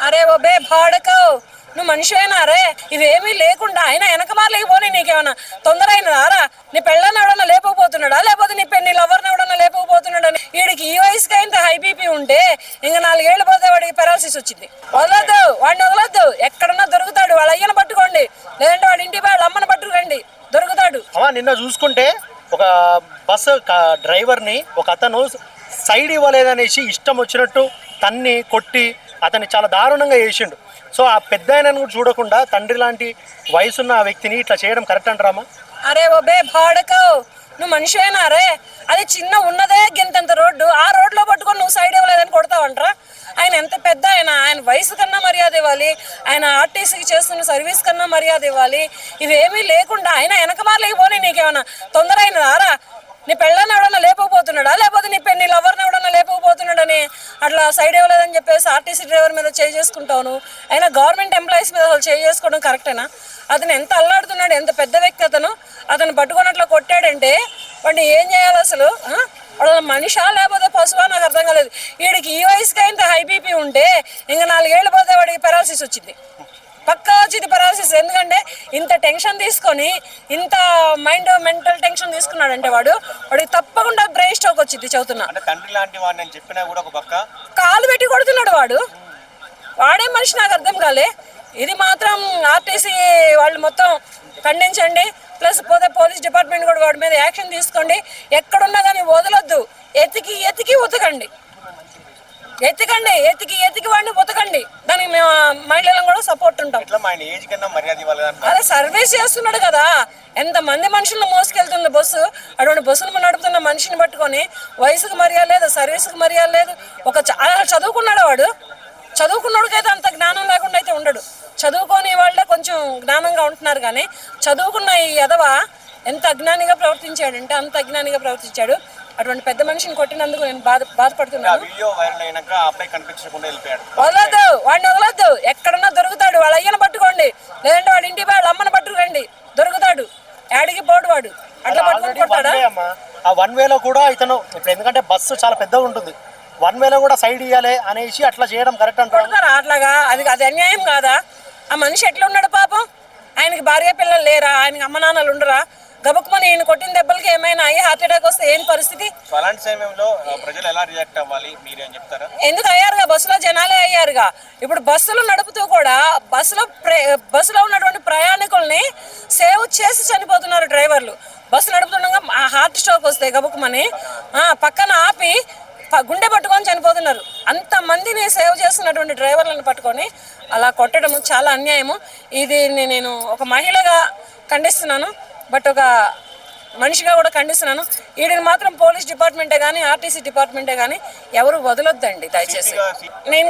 అరే ఓ బే భాడకవు, నువ్వు మనిషివేనా రే? ఇవేమీ లేకుండా ఆయన వెనకమాల లేకపోయి నీకేమన్నా తొందర అయినదా రా? నీ పెళ్ళని ఎవడన్నా లేపకపోతున్నాడా, లేకపోతే నీ లవర్ని ఎవడన్నా లేపకపోతున్నాడా? వీడికి ఈ వయసుకి ఇంత హై బీపీ ఉంటే ఇంకా 4 ఏళ్ళు పోతే వాడికి పెరాలసిస్ వచ్చింది. వదలొద్దు, వాడిని వదలొద్దు. ఎక్కడన్నా దొరుకుతాడు, వాళ్ళ అయ్యను పట్టుకోండి, లేదంటే వాడి ఇంటి వాళ్ళ అమ్మని పట్టుకోండి, దొరుకుతాడు. నిన్న చూసుకుంటే ఒక బస్సు డ్రైవర్ని ఒక అతను సైడ్ ఇవ్వలేదనేసి ఇష్టం వచ్చినట్టు తన్ని కొట్టి అతన్ని చాలా దారుణంగా చేసిండు. సో ఆ పెద్ద ఆయనను కూడా చూడకుండా తండ్రి లాంటి వయసున్న ఆ వ్యక్తిని ఇట్లా చేయడం కరెక్ట్ అంటారామా? అరే ఓ బే భాడకవు, నువ్వు మనిషివేనా రే? అది చిన్న ఉన్నదే గింతంత రోడ్డు, ఆ రోడ్లో పట్టుకొని నువ్వు సైడ్ ఇవ్వలేదని కొడతావంటరా? ఆయన ఎంత పెద్ద ఆయన వయసు కన్నా మర్యాద ఇవ్వాలి, ఆయన ఆర్టీసీకి చేస్తున్న సర్వీస్ కన్నా మర్యాద ఇవ్వాలి. ఇవేమీ లేకుండా ఆయన వెనకమాల లేకపోయి నీకేమన్నా తొందర అయినదా రా? నీ పెళ్ళని ఎవడన్నా లేపకపోతున్నాడా, లేకపోతే నీ లవర్ని ఎవడన్నా లేపకపోతున్నాడని అట్లా సైడ్ ఇవ్వలేదని చెప్పేసి ఆర్టీసీ డ్రైవర్ మీద చేయి చేసుకుంటాను. అయినా గవర్నమెంట్ ఎంప్లాయీస్ మీద అసలు చేయి చేసుకోవడం కరెక్టేనా? అతను ఎంత అల్లాడుతున్నాడు, ఎంత పెద్ద వ్యక్తి అతను పట్టుకొని అట్లా కొట్టాడంటే వాడిని ఏం చేయాలి అసలు? వాడు మనిషా లేకపోతే పశువా నాకు అర్థం కాలేదు. వీడికి ఈ వయసుకి ఇంత హై బీపీ ఉంటే ఇంకా 4 ఏళ్ళు పోతే వాడికి పెరాలసిస్ వచ్చింది, పక్కా వచ్చింది పెరాలసిస్. ఎందుకంటే ఇంత టెన్షన్ తీసుకొని, ఇంత మెంటల్ టెన్షన్ తీసుకున్నాడంటే వాడికి తప్పకుండా బ్రెయిన్ స్ట్రోక్ వచ్చింది. చదువుతున్నా తండ్రి లాంటి వాడు నేను చెప్పినా కూడా ఒక పక్క కాలు పెట్టి కొడుతున్నాడు వాడే మనిషి నాకు అర్థం కాలే. ఇది మాత్రం ఆర్టీసీ వాళ్ళు మొత్తం ఖండించండి, ప్లస్ పోతే పోలీస్ డిపార్ట్మెంట్ కూడా వాడి మీద యాక్షన్ తీసుకోండి. ఎక్కడున్నా కానీ వదలొద్దు, ఎతికి ఉతకండి, ఎతికి వాడిని ఉతకండి. దానికి మేము మహిళలను కూడా సపోర్ట్ ఉంటాం. అదే సర్వీస్ చేస్తున్నాడు కదా, ఎంతమంది మనుషులను మోసుకెళ్తుంది బస్సు. అటువంటి బస్సులు నడుపుతున్న మనిషిని పట్టుకొని వయసుకు మర్యాద లేదు, సర్వీస్కి మర్యాద లేదు. చదువుకున్నాడు చదువుకున్నోడికైతే అంత జ్ఞానం లేకుండా అయితే ఉండడు. చదువుకొని వాళ్ళే కొంచెం జ్ఞానంగా ఉంటున్నారు, కానీ చదువుకున్న ఈ ఎదవ ఎంత అజ్ఞానిగా ప్రవర్తించాడంటే అంత అజ్ఞానిగా ప్రవర్తించాడు. అటువంటి పెద్ద మనిషిని కొట్టినందుకు నేను బాధపడుతున్నాను. వదలొద్దు, వాడిని వదలొద్దు. ఎక్కడన్నా దొరుకుతాడు, వాళ్ళ అయ్యను పట్టుకోండి, లేదంటే వాడి ఇంటి వాళ్ళ అమ్మని పట్టుకోండి, దొరుకుతాడు. యాడికి పోడు వాడు. అట్లా పట్టుకొని కొడతాడా? ఆ 1 వేలో కూడా ఇతను ఇప్పుడు ఎందుకంటే బస్సు చాలా పెద్దగా ఉంటుంది, 1 వేలో కూడా సైడ్ ఇవ్వాలి అనేసి అట్లా చేయడం కరెక్ట్ అంటారు. అట్లాగా అది అన్యాయం కాదా? ఆ మనిషి ఎట్లా ఉన్నాడు పాపం? ఆయనకి భార్య పిల్లలు లేరా? ఆయనకి అమ్మ నాన్నలు ఉండరా? గబుక్కుమని ఈయన కొట్టిన దెబ్బలకి ఏమైనా అయ్యి హార్ట్ అటాక్ వస్తే ఏం పరిస్థితి? అలాంటి సమయంలో ప్రజలు ఎలా రియాక్ట్ అవ్వాలి మీరు ఏం చెప్తారా? ఎందుకు అయ్యారుగా, బస్సులో జనాలే అయ్యారుగా. ఇప్పుడు బస్సులు నడుపుతూ కూడా బస్సులో ఉన్నటువంటి ప్రయాణికుల్ని సేవ్ చేసి చనిపోతున్నారు డ్రైవర్లు. బస్సు నడుపుతుండగా హార్ట్ స్ట్రోక్ వస్తే గబుక్కుమని పక్కన ఆపి గుండె పట్టుకొని చనిపోతున్నారు. అంతమందిని సేవ్ చేస్తున్నటువంటి డ్రైవర్లను పట్టుకొని అలా కొట్టడం చాలా అన్యాయము. ఇది నేను ఒక మహిళగా ఖండిస్తున్నాను, బట్ ఒక మనిషిగా కూడా ఖండిస్తున్నాను. వీడిని మాత్రం పోలీస్ డిపార్ట్మెంటే కానీ ఆర్టీసీ డిపార్ట్మెంటే కానీ ఎవరు వదలొద్దండి దయచేసి. నేను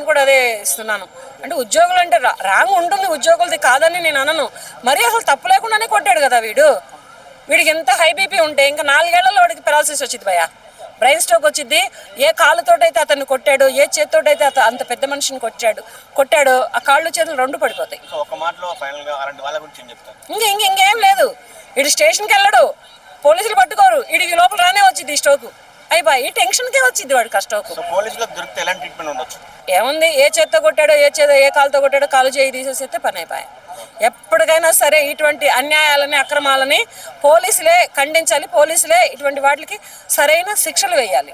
కూడా అదే ఇస్తున్నాను. అంటే ఉద్యోగులు అంటే రాంగ్ ఉంటుంది, ఉద్యోగులది కాదని నేను అనను. మరి అసలు తప్పు లేకుండానే కొట్టాడు కదా వీడికి ఎంత హై బీపీ ఉంటే ఇంకా 4 ఏళ్లలో వాడికి పెరాలసిస్ వచ్చింది భయ, బ్రెయిన్ స్ట్రోక్ వచ్చింది. ఏ కాళ్ళతోటైతే అతన్ని కొట్టాడు, ఏ చేతితోటైతే అంత పెద్ద మనిషిని కొట్టాడు ఆ కాళ్ళు చేతులు 2 పడిపోతాయి. ఇంకేం లేదు. వీడు స్టేషన్కి వెళ్ళడు, పోలీసులు పట్టుకోరు, వీడికి లోపల రానే వచ్చింది ఈ స్ట్రోక్. అయిపోయి ఈ టెన్షన్కే వచ్చింది వాడికి ఆ స్ట్రోక్. ఏముంది, ఏ చేత్తో కొట్టాడో, ఏ కాలుతో కొట్టాడో కాలు చేయి తీసేస్తే పని అయిపోయాయి. ఎప్పటికైనా సరే ఇటువంటి అన్యాయాలని అక్రమాలని పోలీసులే ఖండించాలి, పోలీసులే ఇటువంటి వాటికి సరైన శిక్షలు వేయాలి.